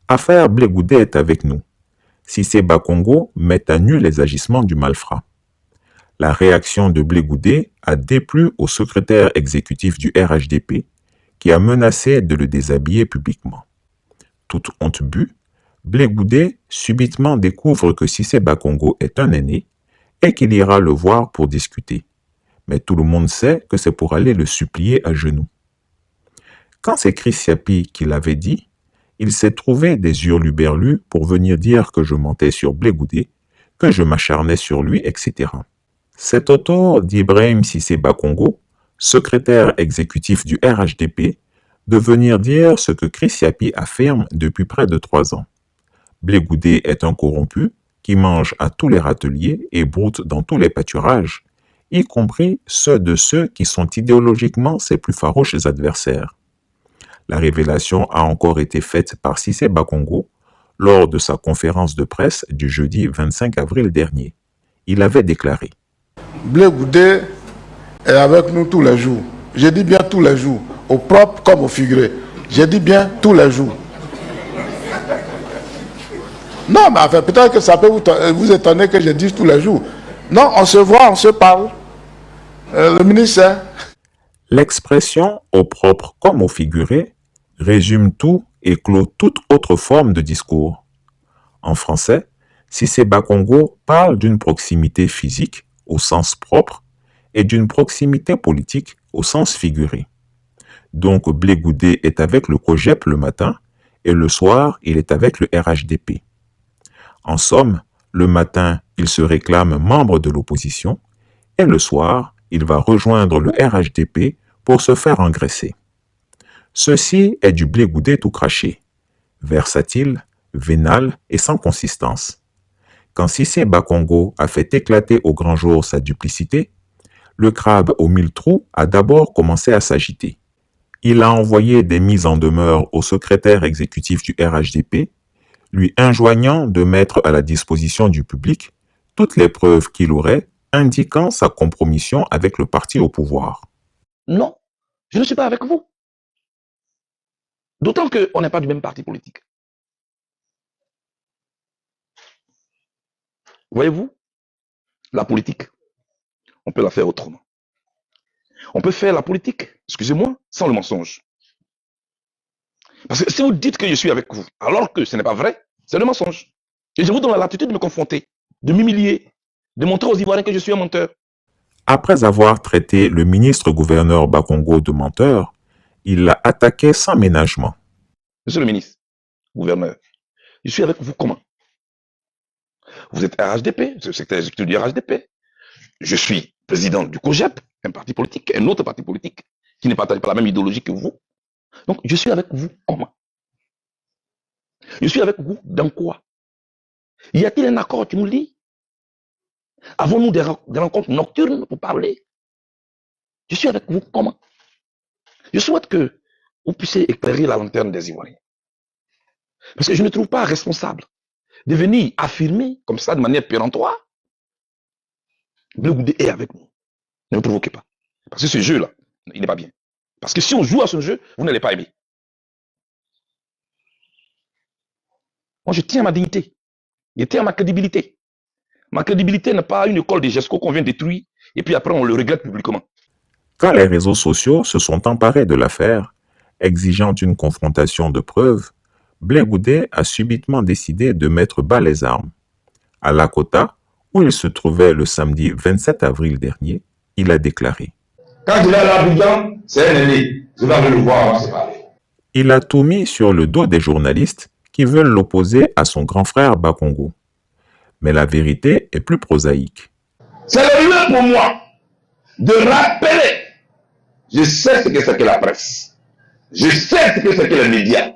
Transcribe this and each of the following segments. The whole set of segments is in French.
Affaire Blé Goudé est avec nous. Cissé Bakongo met à nu les agissements du malfrat. La réaction de Blé Goudé a déplu au secrétaire exécutif du RHDP qui a menacé de le déshabiller publiquement. Toute honte bue, Blé Goudé subitement découvre que Cissé Bakongo est un aîné et qu'il ira le voir pour discuter. Mais tout le monde sait que c'est pour aller le supplier à genoux. Quand c'est Chris Yapi qui l'avait dit, il s'est trouvé des hurluberlus pour venir dire que je mentais sur Blé Goudé, que je m'acharnais sur lui, etc. C'est au tour d'Ibrahim Cissé Bakongo, secrétaire exécutif du RHDP, de venir dire ce que Chris Yapi affirme depuis près de 3 ans. Blé Goudé est un corrompu qui mange à tous les râteliers et broute dans tous les pâturages, y compris ceux de ceux qui sont idéologiquement ses plus farouches adversaires. La révélation a encore été faite par Cissé Bakongo lors de sa conférence de presse du jeudi 25 avril dernier. Il avait déclaré « Blé Goudé est avec nous tous les jours. Je dis bien tous les jours, au propre comme au figuré. Je dis bien tous les jours. » Non, mais enfin, peut-être que ça peut vous étonner que je dise tous les jours. Non, on se voit, on se parle. Le ministre sait. L'expression « au propre comme au figuré » résume tout et clôt toute autre forme de discours. En français, Cissé Bakongo parle d'une proximité physique au sens propre et d'une proximité politique au sens figuré. Donc Blé Goudé est avec le COJEP le matin et le soir, il est avec le RHDP. En somme, le matin, il se réclame membre de l'opposition et le soir, il va rejoindre le RHDP pour se faire engraisser. Ceci est du Blé Goudé tout craché, versatile, vénal et sans consistance. Quand Cissé Bakongo a fait éclater au grand jour sa duplicité, le crabe aux 1000 trous a d'abord commencé à s'agiter. Il a envoyé des mises en demeure au secrétaire exécutif du RHDP, lui enjoignant de mettre à la disposition du public toutes les preuves qu'il aurait indiquant sa compromission avec le parti au pouvoir. Non, je ne suis pas avec vous. D'autant qu'on n'est pas du même parti politique. Voyez-vous, la politique, on peut la faire autrement. On peut faire la politique, excusez-moi, sans le mensonge. Parce que si vous dites que je suis avec vous, alors que ce n'est pas vrai, c'est le mensonge. Et je vous donne la latitude de me confronter, de m'humilier, de montrer aux Ivoiriens que je suis un menteur. Après avoir traité le ministre-gouverneur Bakongo de menteur, il l'a attaqué sans ménagement. Monsieur le ministre, gouverneur, je suis avec vous comment? Vous êtes RHDP, c'est le secrétaire exécutif du RHDP. Je suis président du COJEP, un parti politique, un autre parti politique, qui ne partage pas la même idéologie que vous. Donc, je suis avec vous comment? Je suis avec vous dans quoi? Y a-t-il un accord qui nous lie? Avons-nous des rencontres nocturnes pour parler? Je suis avec vous comment? Je souhaite que vous puissiez éclairer la lanterne des Ivoiriens. Parce que je ne trouve pas responsable de venir affirmer comme ça de manière péremptoire. Blé Goudé est avec nous. Ne me provoquez pas. Parce que ce jeu-là, il n'est pas bien. Parce que si on joue à ce jeu, vous n'allez pas aimer. Moi, je tiens à ma dignité. Je tiens à ma crédibilité. Ma crédibilité n'est pas une école de GESCO qu'on vient détruire et puis après on le regrette publiquement. Quand les réseaux sociaux se sont emparés de l'affaire, exigeant une confrontation de preuves, Blé Goudé a subitement décidé de mettre bas les armes. À Lakota, où il se trouvait le samedi 27 avril dernier, il a déclaré « Quand je vais à l'Abidjan, c'est un aîné. Je vais aller le voir, on va se parler. » Il a tout mis sur le dos des journalistes qui veulent l'opposer à son grand frère Bakongo. Mais la vérité est plus prosaïque. C'est le lieu pour moi de rappeler. Je sais ce que c'est que la presse. Je sais ce que c'est que les médias.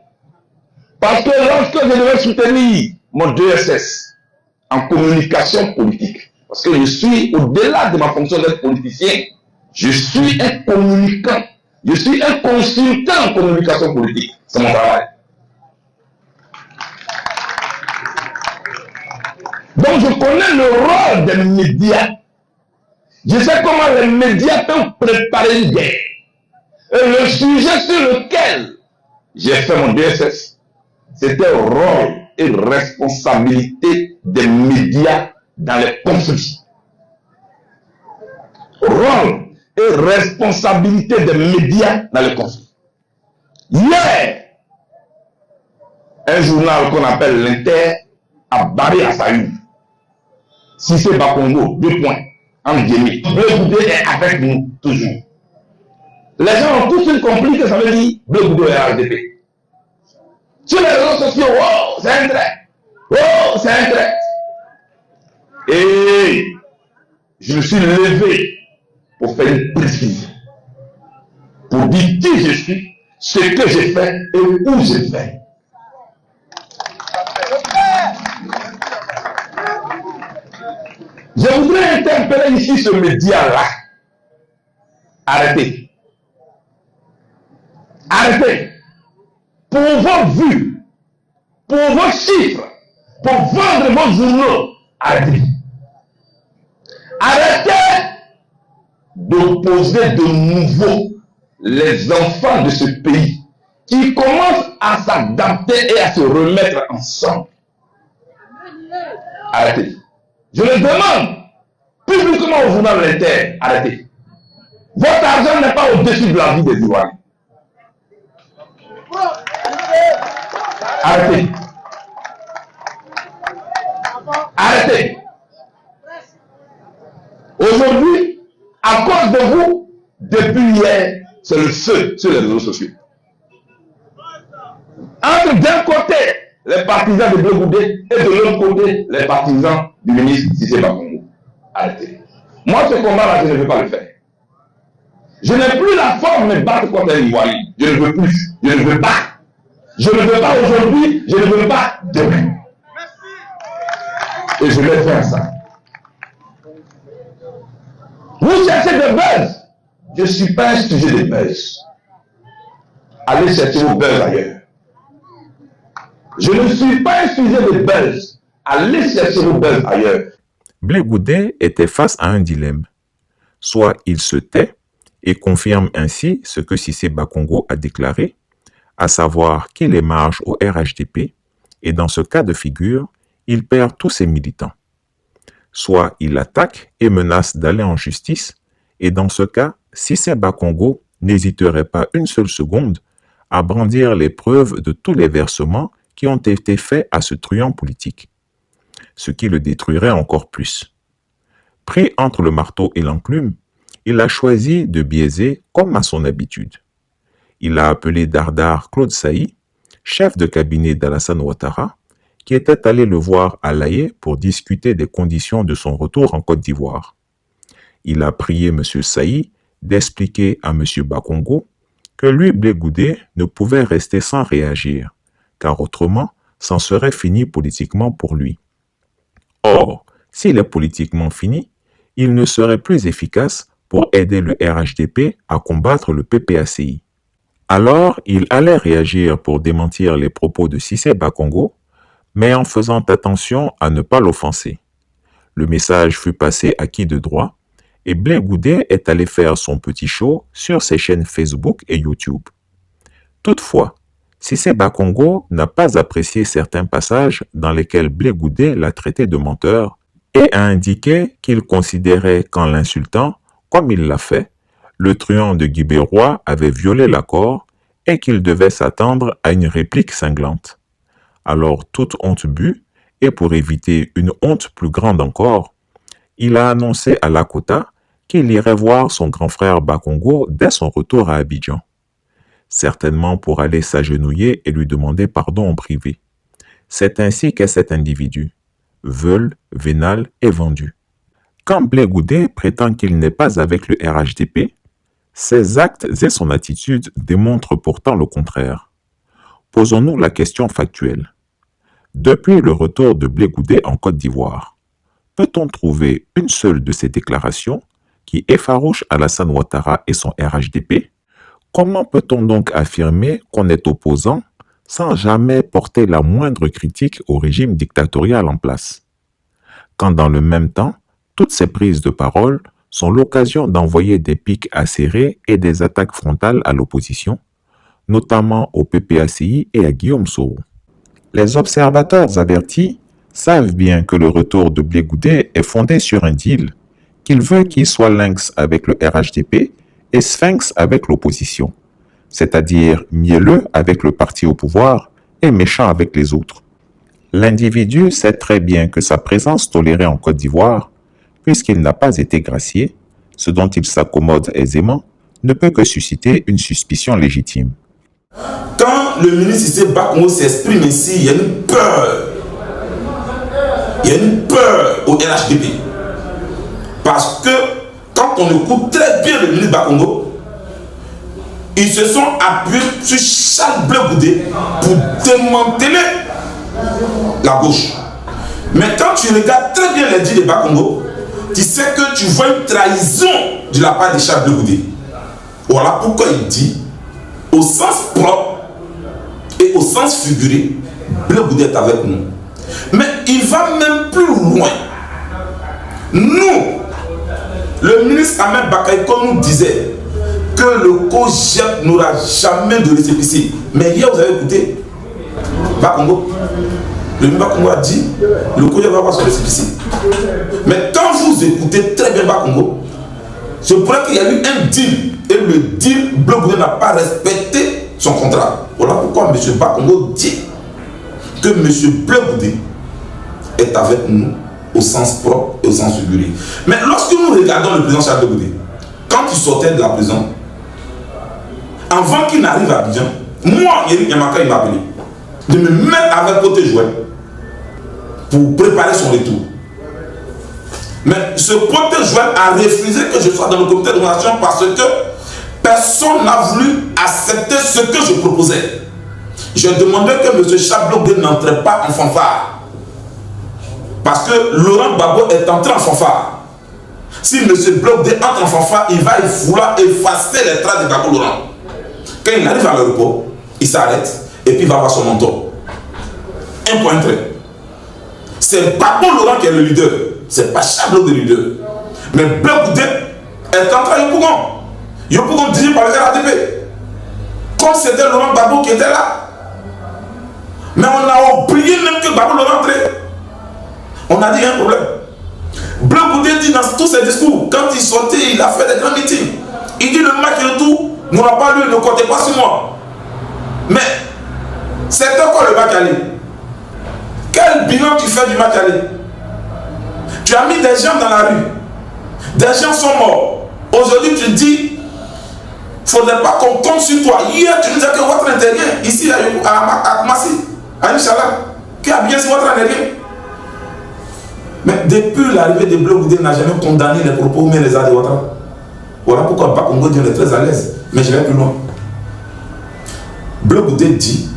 Parce que lorsque je devais soutenir mon 2SS en communication politique, parce que je suis au-delà de ma fonction d'être politicien, je suis un communicant, je suis un consultant en communication politique. C'est mon travail. Donc je connais le rôle des médias. Je sais comment les médias peuvent préparer une guerre. Et le sujet sur lequel j'ai fait mon DSS, c'était rôle et responsabilité des médias dans les conflits. Rôle et responsabilité des médias dans les conflits. Hier, un journal qu'on appelle l'Inter a barré à Saïd. Cissé Bakongo, 2 points, en guillemets. Bleu Goudé est avec nous, toujours. Les gens ont tous compris que ça veut dire Bleu Goudé est RHDP. Sur les réseaux sociaux, oh, c'est un trait. Oh, c'est un trait. Et je me suis levé pour faire une précision. Pour dire qui je suis, ce que j'ai fait et où j'ai fait. Je voudrais interpeller ici ce média-là. Arrêtez. Arrêtez. Pour vos vues, pour vos chiffres, pour vendre vos journaux, arrêtez. Arrêtez d'opposer de nouveau les enfants de ce pays qui commencent à s'adapter et à se remettre ensemble. Arrêtez. Je le demande publiquement au journal L'Inter, arrêtez. Votre argent n'est pas au-dessus de la vie des Ivoiriens. Arrêtez. Arrêtez. Aujourd'hui, à cause de vous, depuis hier, c'est le feu sur les réseaux sociaux. Entre d'un côté, les partisans de Bleu Goudé et de l'autre côté, les partisans du ministre Cissé Bakongo. Arrêtez. Moi, ce combat-là, je ne veux pas le faire. Je n'ai plus la forme de me battre contre les Ivoiriens. Je ne veux plus. Je ne veux pas. Je ne veux pas aujourd'hui, je ne veux pas demain. Et je vais faire ça. Vous cherchez des buzz. Je ne suis pas un sujet de buzz. Allez chercher vos buzz ailleurs. Je ne suis pas un sujet de buzz. Allez chercher vos buzz ailleurs. Blé Goudé était face à un dilemme. Soit il se tait et confirme ainsi ce que Cissé Bakongo a déclaré, à savoir qu'il émarge au RHDP, et dans ce cas de figure, il perd tous ses militants. Soit il attaque et menace d'aller en justice, et dans ce cas, Cissé Bakongo n'hésiterait pas une seule seconde à brandir les preuves de tous les versements qui ont été faits à ce truand politique, ce qui le détruirait encore plus. Pris entre le marteau et l'enclume, il a choisi de biaiser comme à son habitude. Il a appelé Dardar Claude Saï, chef de cabinet d'Alassane Ouattara, qui était allé le voir à La Haye pour discuter des conditions de son retour en Côte d'Ivoire. Il a prié M. Saï d'expliquer à M. Bakongo que lui, Blé Goudé, ne pouvait rester sans réagir, car autrement, c'en serait fini politiquement pour lui. Or, s'il est politiquement fini, il ne serait plus efficace pour aider le RHDP à combattre le PPACI. Alors, il allait réagir pour démentir les propos de Cissé Bakongo, mais en faisant attention à ne pas l'offenser. Le message fut passé à qui de droit, et Blé Goudé est allé faire son petit show sur ses chaînes Facebook et YouTube. Toutefois, Cissé Bakongo n'a pas apprécié certains passages dans lesquels Blé Goudé l'a traité de menteur et a indiqué qu'il considérait qu'en l'insultant, comme il l'a fait, le truand de Guibérois avait violé l'accord et qu'il devait s'attendre à une réplique cinglante. Alors, toute honte bue, et pour éviter une honte plus grande encore, il a annoncé à Lakota qu'il irait voir son grand frère Bakongo dès son retour à Abidjan. Certainement pour aller s'agenouiller et lui demander pardon en privé. C'est ainsi qu'est cet individu, veule, vénal et vendu. Quand Blé Goudé prétend qu'il n'est pas avec le RHDP, ses actes et son attitude démontrent pourtant le contraire. Posons-nous la question factuelle. Depuis le retour de Blé Goudé en Côte d'Ivoire, peut-on trouver une seule de ces déclarations qui effarouche Alassane Ouattara et son RHDP? Comment peut-on donc affirmer qu'on est opposant sans jamais porter la moindre critique au régime dictatorial en place? Quand dans le même temps, toutes ces prises de parole sont l'occasion d'envoyer des pics acérés et des attaques frontales à l'opposition, notamment au PPACI et à Guillaume Soro. Les observateurs avertis savent bien que le retour de Blé Goudé est fondé sur un deal, qu'il veut qu'il soit lynx avec le RHDP et sphinx avec l'opposition, c'est-à-dire mielleux avec le parti au pouvoir et méchant avec les autres. L'individu sait très bien que sa présence tolérée en Côte d'Ivoire, puisqu'il n'a pas été gracié, ce dont il s'accommode aisément, ne peut que susciter une suspicion légitime. Quand le ministre Cissé Bakongo s'exprime ainsi, il y a une peur. Il y a une peur au RHDP. Parce que quand on écoute très bien le ministre Bakongo, ils se sont appuyés sur Charles Blé Goudé pour démanteler la gauche. Mais quand tu regardes très bien les dits de Bakongo, tu sais que tu vois une trahison de la part de Charles Blé Goudé. Voilà pourquoi il dit, au sens propre et au sens figuré, Blé Goudé est avec nous. Mais il va même plus loin. Nous, le ministre Ahmed Bakaïko nous disait que le COJEP n'aura jamais de récépissé. Mais hier, vous avez écouté Bakongo. Le ministre Bakongo a dit le COJEP va avoir son récépissé. Mais quand vous écoutez très bien Bakongo, je crois qu'il y a eu un deal. Et le deal, Blé Goudé n'a pas respecté son contrat. Voilà pourquoi M. Bakongo dit que M. Blé Goudé est avec nous au sens propre et au sens figuré. Mais lorsque nous regardons le président Charles Blé Goudé, quand il sortait de la prison, avant qu'il n'arrive à Abidjan, moi, Eric Yamaka, il m'a appelé de me mettre avec Côté Joël pour préparer son retour. Mais ce Côté Joël a refusé que je sois dans le comité de nomination parce que personne n'a voulu accepter ce que je proposais. Je demandais que M. Charles Blé Goudé n'entrait pas en fanfare. Parce que Laurent Gbagbo est entré en fanfare. Si M. Blé Goudé entre en fanfare, il va vouloir effacer les traces de Gbagbo Laurent. Quand il arrive à l'aéroport, il s'arrête et puis il va voir son mentor. Un point trait. C'est Gbagbo Laurent qui est le leader. C'est pas Charles Blé Goudé le leader. Mais Blé Goudé est entré à Yopougon. Yopougon dirigé par le RHDP. Comme c'était Laurent Gbagbo qui était là. Mais on a oublié même que Gbagbo Laurent entrait. On a dit un problème. Blé Goudé dit dans tous ses discours, quand il sortait, il a fait des grands meetings. Il dit le match retour n'aura pas lieu, ne comptez pas sur moi. Mais c'est encore le match aller. Quel bilan tu fais du match aller? Tu as mis des gens dans la rue. Des gens sont morts. Aujourd'hui, tu dis, il ne faudrait pas qu'on compte sur toi. Hier, tu nous disais que votre intérieur, ici à Koumassi, à Inch'Allah, qui a bien sur votre intérieur. Mais depuis l'arrivée de Blé Goudé n'a jamais condamné les propos mais les a de Ouattara. Voilà pourquoi Bakongo dit on est très à l'aise. Mais je vais plus loin. Blé Goudé dit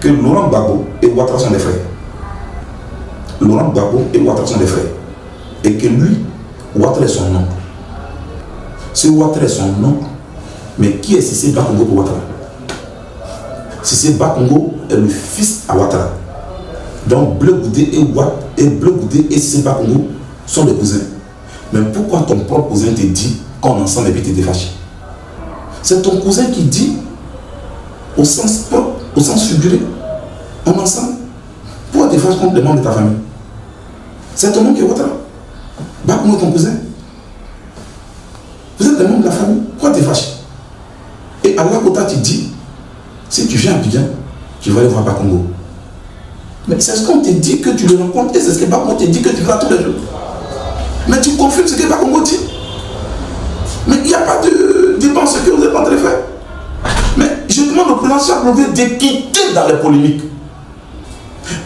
que Laurent Gbagbo et Ouattara sont des frères. Laurent Gbagbo et Ouattara sont des frères. Et que lui, Ouattara est son oncle. Si Ouattara est son oncle, mais qui est Cissé Bakongo pour Ouattara? Cissé Bakongo est le fils à Ouattara. Donc Blé Goudé et Cissé Bakongo sont des cousins. Mais pourquoi ton propre cousin te dit qu'on est ensemble et puis tu es fâché? C'est ton cousin qui dit, au sens propre, au sens figuré, on est ensemble. Pourquoi tu es fâché contre les membres de ta famille? C'est ton nom qui est Ouattara. Bakongo est ton cousin. Vous êtes des membres de la famille. Pourquoi tu es fâché? Et Allah Kota te dit, si tu viens à Abidjan, tu vas aller voir Bakongo. Mais c'est ce qu'on te dit que tu le rencontres et c'est ce que Bakongo te dit que tu vas tous les jours. Mais tu confirmes ce que Bakongo dit. Mais il n'y a pas de dépense que vous êtes en train de faire. Mais je demande au président Charles Blé Goudé de quitter dans les polémiques.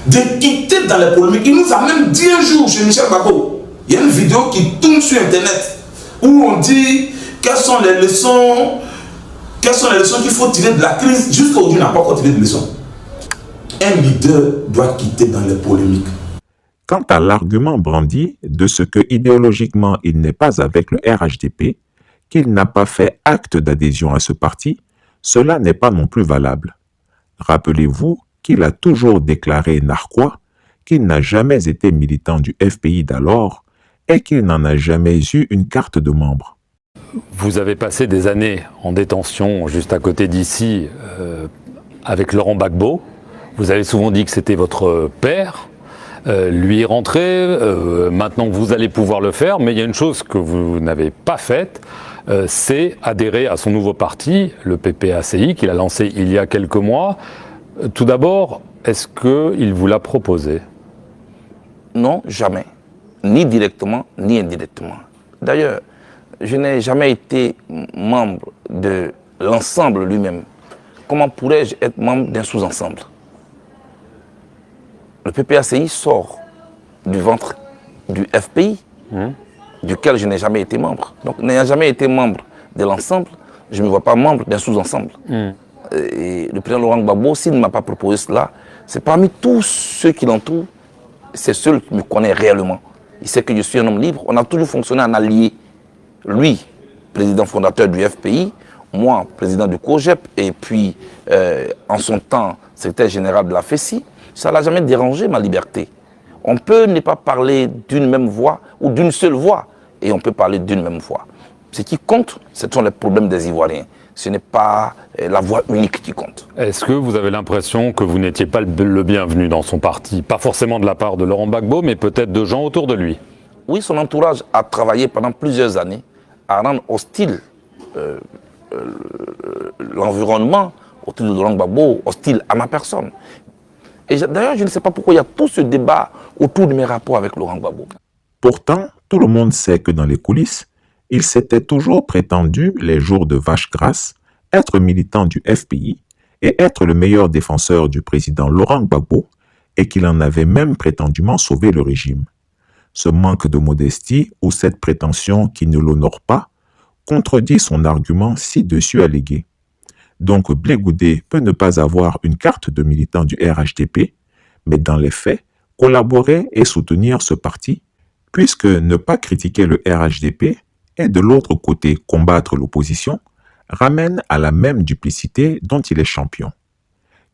De quitter dans les polémiques. Il nous a même dit un jour chez Michel Gbagbo, il y a une vidéo qui tourne sur internet où on dit quelles sont les leçons qu'il faut tirer de la crise. Jusqu'à aujourd'hui, on n'a pas encore tiré de leçons. Un leader doit quitter dans les polémiques. Quant à l'argument brandi de ce que idéologiquement il n'est pas avec le RHDP, qu'il n'a pas fait acte d'adhésion à ce parti, cela n'est pas non plus valable. Rappelez-vous qu'il a toujours déclaré narquois, qu'il n'a jamais été militant du FPI d'alors et qu'il n'en a jamais eu une carte de membre. Vous avez passé des années en détention juste à côté d'ici avec Laurent Gbagbo. Vous avez souvent dit que c'était votre père. Lui est rentré, maintenant vous allez pouvoir le faire, mais il y a une chose que vous n'avez pas faite, c'est adhérer à son nouveau parti, le PPACI, qu'il a lancé il y a quelques mois. Tout d'abord, est-ce qu'il vous l'a proposé? Non, jamais. Ni directement, ni indirectement. D'ailleurs, je n'ai jamais été membre de l'ensemble lui-même. Comment pourrais-je être membre d'un sous-ensemble? Le PPACI sort du ventre du FPI, duquel je n'ai jamais été membre. Donc, n'ayant jamais été membre de l'ensemble, je ne me vois pas membre d'un sous-ensemble. Et le président Laurent Gbagbo, s'il ne m'a pas proposé cela, c'est parmi tous ceux qui l'entourent, c'est celui qui me connaît réellement. Il sait que je suis un homme libre. On a toujours fonctionné en allié. Lui, président fondateur du FPI, moi, président du COGEP, et puis, en son temps, secrétaire général de la FECI, ça n'a jamais dérangé ma liberté. On peut ne pas parler d'une même voix ou d'une seule voix, et on peut parler d'une même voix. Ce qui compte, ce sont les problèmes des Ivoiriens. Ce n'est pas la voix unique qui compte. Est-ce que vous avez l'impression que vous n'étiez pas le bienvenu dans son parti? Pas forcément de la part de Laurent Gbagbo, mais peut-être de gens autour de lui. Oui, son entourage a travaillé pendant plusieurs années à rendre hostile l'environnement autour de Laurent Gbagbo, hostile à ma personne. Et d'ailleurs, je ne sais pas pourquoi il y a tout ce débat autour de mes rapports avec Laurent Gbagbo. Pourtant, tout le monde sait que dans les coulisses, il s'était toujours prétendu, les jours de vache grasse, être militant du FPI et être le meilleur défenseur du président Laurent Gbagbo, et qu'il en avait même prétendument sauvé le régime. Ce manque de modestie ou cette prétention qui ne l'honore pas contredit son argument ci-dessus allégué. Donc Blé Goudé peut ne pas avoir une carte de militant du RHDP, mais dans les faits, collaborer et soutenir ce parti, puisque ne pas critiquer le RHDP et de l'autre côté combattre l'opposition, ramène à la même duplicité dont il est champion.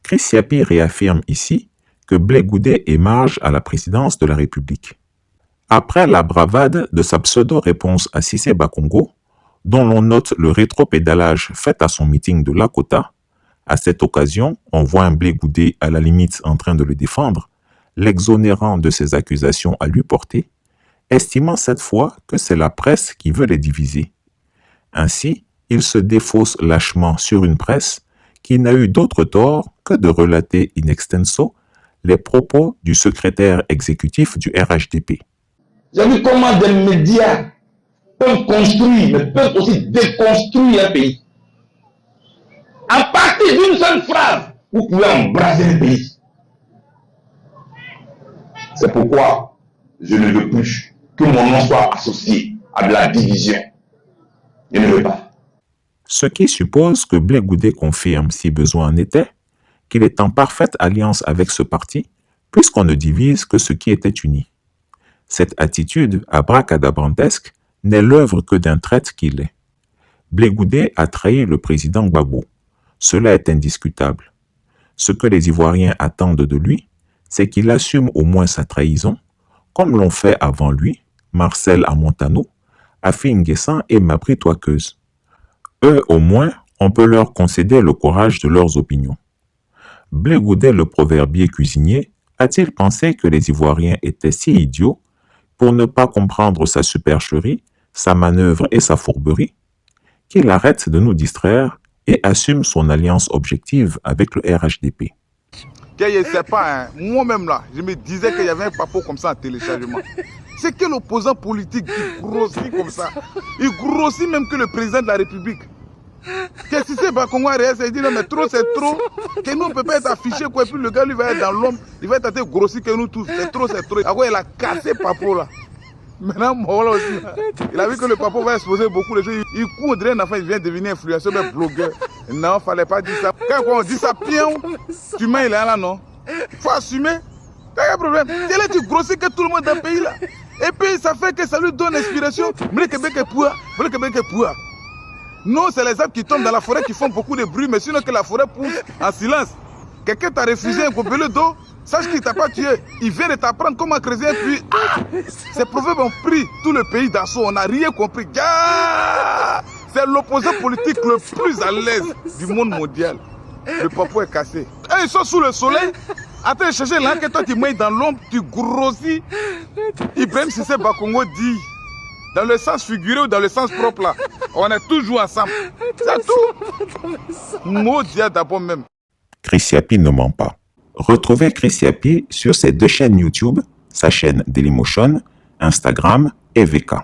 Chris Yapi réaffirme ici que Blé Goudé émarge à la présidence de la République. Après la bravade de sa pseudo-réponse à Cissé Bakongo, dont l'on note le rétropédalage fait à son meeting de Lakota, à cette occasion, on voit un Blé Goudé à la limite en train de le défendre, l'exonérant de ses accusations à lui porter, estimant cette fois que c'est la presse qui veut les diviser. Ainsi, il se défausse lâchement sur une presse qui n'a eu d'autre tort que de relater in extenso les propos du secrétaire exécutif du RHDP. J'ai vu comment des médias peuvent construire, mais peuvent aussi déconstruire un pays. À partir d'une seule phrase, vous pouvez embraser le pays. C'est pourquoi je ne veux plus que mon nom soit associé à de la division. Je ne veux pas. Ce qui suppose que Blé Goudé confirme, si besoin en était, qu'il est en parfaite alliance avec ce parti, puisqu'on ne divise que ce qui était uni. Cette attitude abracadabrantesque n'est l'œuvre que d'un traître qu'il est. Blé Goudé a trahi le président Gbagbo. Cela est indiscutable. Ce que les Ivoiriens attendent de lui, c'est qu'il assume au moins sa trahison, comme l'ont fait avant lui Marcel Amontano, Afi N'Guessan et Mabri Touakeuse. Eux, au moins, on peut leur concéder le courage de leurs opinions. Blé Goudé, le proverbier cuisinier, a-t-il pensé que les Ivoiriens étaient si idiots pour ne pas comprendre sa supercherie, sa manœuvre et sa fourberie? Qu'il arrête de nous distraire et assume son alliance objective avec le RHDP. Je ne sais pas, hein. Moi-même là, je me disais qu'il y avait un papo comme ça en téléchargement. C'est que l'opposant politique qui grossit comme ça, il grossit même que le président de la République. Qu'est-ce que c'est, Bakongo Réel, il dit non mais trop c'est trop, que nous on ne peut pas être affiché quoi, et puis le gars lui va être dans l'ombre, il va être assez grossi que nous tous, c'est trop. Après il a cassé papo là. Maintenant, moi là aussi, là, il a vu que le papo va exposer beaucoup de choses. Il court, on dirait un enfant, il vient devenir influenceur, mais blogueur. Non, il ne fallait pas dire ça. Quand on dit ça, pion, tu mets, il est là, non. Il faut assumer. Pas de problème. C'est là que tu grossis que tout le monde dans le pays là. Et puis ça fait que ça lui donne inspiration. Non, c'est les arbres qui tombent dans la forêt qui font beaucoup de bruit, mais sinon que la forêt pousse en silence. Quelqu'un t'a refusé un complet d'eau. Sache qu'il ne t'a pas tué. Il vient de t'apprendre comment creuser un puits. Ces proverbes ont pris tout le pays d'assaut. On n'a rien compris. C'est l'opposant politique le plus à l'aise du monde mondial. Le papo est cassé. ils sont sous le soleil, en train de chercher l'enquête, toi tu mets dans l'ombre, tu grossis. Ibrahim Cissé Bakongo dit, dans le sens figuré ou dans le sens propre là, on est toujours ensemble. C'est tout. Maudit d'abord même. Chris Yapi ne ment pas. Retrouvez Chris Yapi sur ses deux chaînes YouTube, sa chaîne Dailymotion, Instagram et VK.